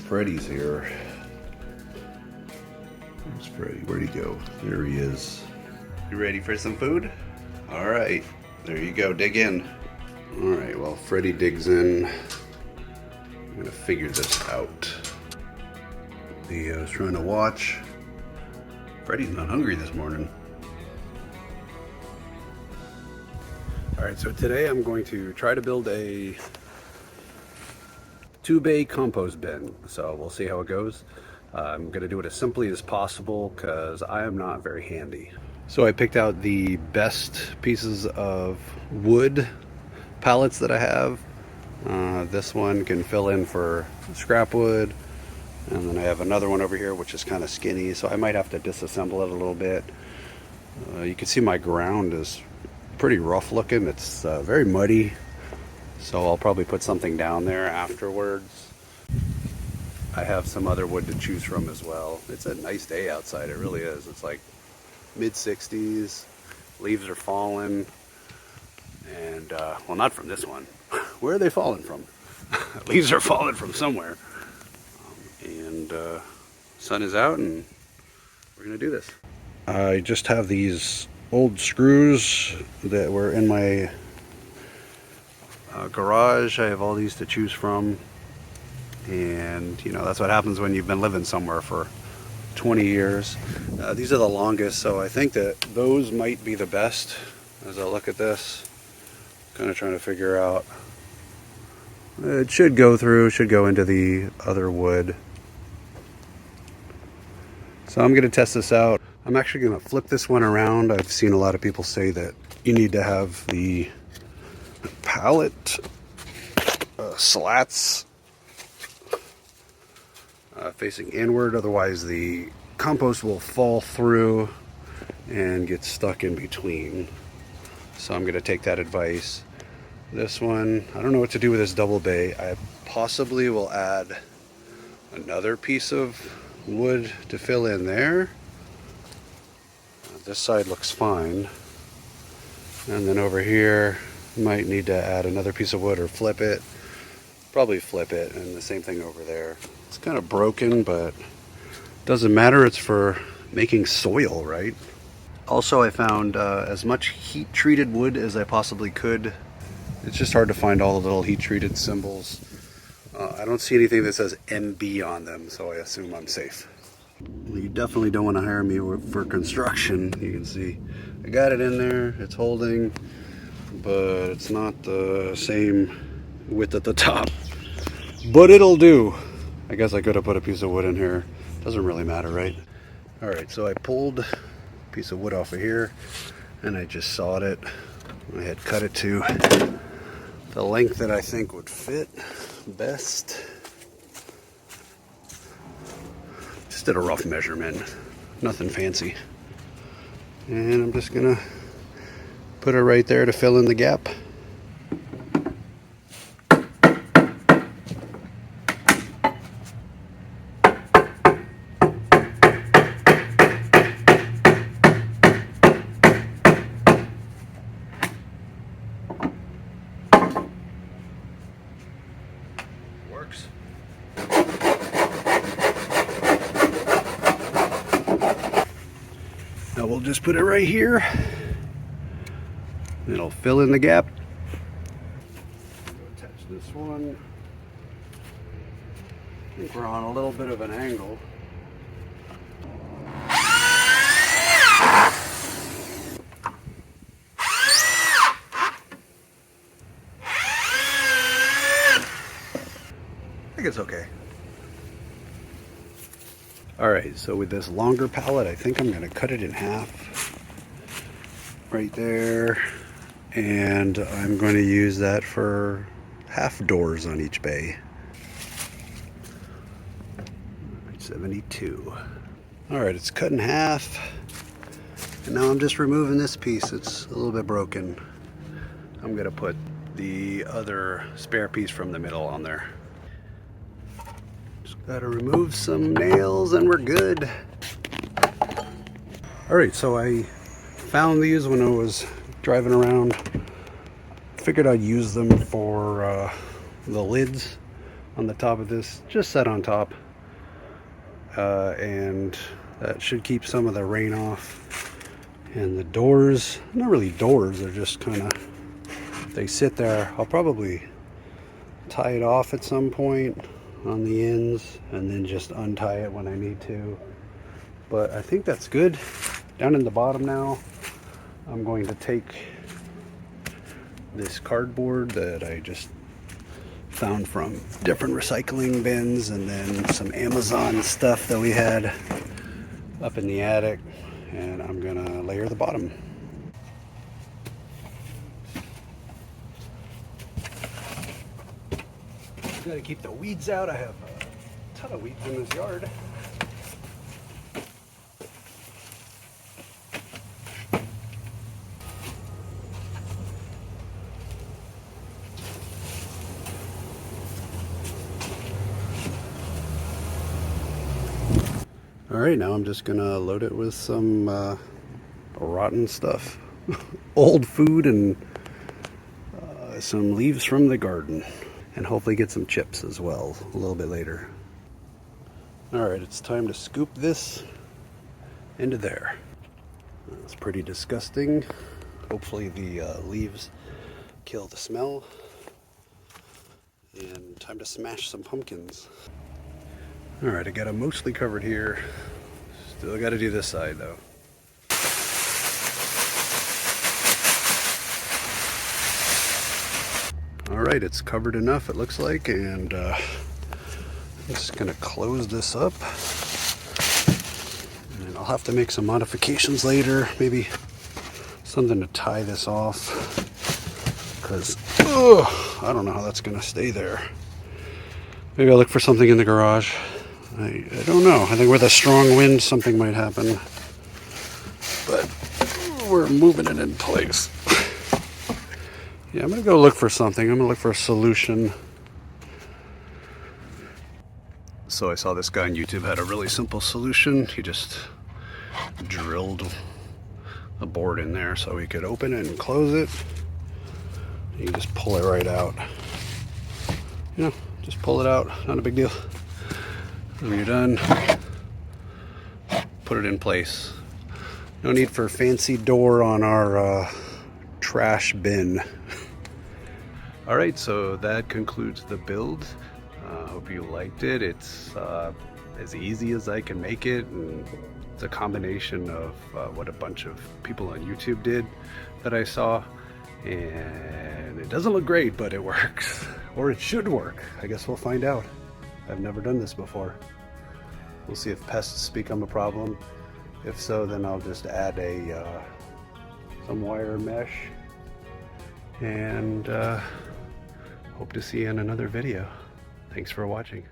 Freddy's here. Where's Freddy? Where'd he go? There he is. You ready for some food? All right, there you go, dig in. All right, well, Freddy digs in. I'm gonna figure this out. I was trying to watch. Freddy's not hungry this morning. All right, so today I'm going to try to build a 2-bay compost bin. So we'll see how it goes. I'm gonna do it as simply as possible because I am not very handy. So I picked out the best pieces of wood pallets that I have. This one can fill in for scrap wood. And then I have another one over here which is kind of skinny, so I might have to disassemble it a little bit. You can see my ground is pretty rough looking. It's very muddy, so I'll probably put something down there afterwards. I have some other wood to choose from as well. It's a nice day outside, it really is. It's like mid-60s, leaves are falling, and well, not from this one. Where are they falling from? Leaves are falling from somewhere. And sun is out and we're gonna do this. I just have these old screws that were in my garage. I have all these to choose from, and you know, that's what happens when you've been living somewhere for 20 years. These are the longest, so I think that those might be the best. As I look at this, kind of trying to figure out, it should go into the other wood. So I'm going to test this out. I'm actually going to flip this one around. I've seen a lot of people say that you need to have the pallet slats facing inward, otherwise the compost will fall through and get stuck in between. So I'm going to take that advice. This one, I don't know what to do with this double bay. I possibly will add another piece of wood to fill in there. This side looks fine, and then over here might need to add another piece of wood or flip it. Probably flip it, and the same thing over there. It's kind of broken, but doesn't matter. It's for making soil, right? Also, I found as much heat treated wood as I possibly could. It's just hard to find all the little heat treated symbols. I don't see anything that says MB on them, so I assume I'm safe. Well, you definitely don't want to hire me for construction. You can see I got it in there, it's holding, but it's not the same width at the top. But it'll do. I guess I could have put a piece of wood in here. Doesn't really matter, right? All right, so I pulled a piece of wood off of here and I just sawed it. I had cut it to the length that I think would fit best. Just did a rough measurement, nothing fancy. And I'm just gonna put it right there to fill in the gap. Works. Now we'll just put it right here. It'll fill in the gap. Attach this one. I think we're on a little bit of an angle. I think it's okay. All right, so with this longer pallet, I think I'm gonna cut it in half right there. And I'm going to use that for half doors on each bay. 72. All right, it's cut in half. And now I'm just removing this piece. It's a little bit broken. I'm gonna put the other spare piece from the middle on there. Just gotta remove some nails and we're good. All right, so I found these when I was driving around. Figured I'd use them for the lids on the top of this, just set on top, and that should keep some of the rain off. And the doors, not really doors, they're just kind of, they sit there. I'll probably tie it off at some point on the ends and then just untie it when I need to. But I think that's good. Down in the bottom now, I'm going to take this cardboard that I just found from different recycling bins and then some Amazon stuff that we had up in the attic, and I'm gonna layer the bottom. Gotta keep the weeds out. I have a ton of weeds in this yard. All right, now I'm just gonna load it with some rotten stuff, old food, and some leaves from the garden, and hopefully get some chips as well a little bit later. All right, it's time to scoop this into there. It's pretty disgusting. Hopefully the leaves kill the smell. And time to smash some pumpkins. All right, I got them mostly covered here. Still got to do this side though. All right, it's covered enough, it looks like, and I'm just gonna close this up. And I'll have to make some modifications later, maybe something to tie this off, because I don't know how that's gonna stay there. Maybe I'll look for something in the garage. I don't know. I think with a strong wind, something might happen. But we're moving it in place. Yeah, I'm going to go look for something. I'm going to look for a solution. So I saw this guy on YouTube had a really simple solution. He just drilled a board in there so he could open it and close it. You just pull it right out. You know, just pull it out. Not a big deal. When you're done, put it in place. No need for a fancy door on our trash bin. All right, so that concludes the build. Hope you liked it. It's as easy as I can make it, and it's a combination of what a bunch of people on YouTube did that I saw. And it doesn't look great, but it works. Or it should work. I guess we'll find out. I've never done this before. We'll see if pests become a problem. If so, then I'll just add some wire mesh, and hope to see you in another video. Thanks for watching.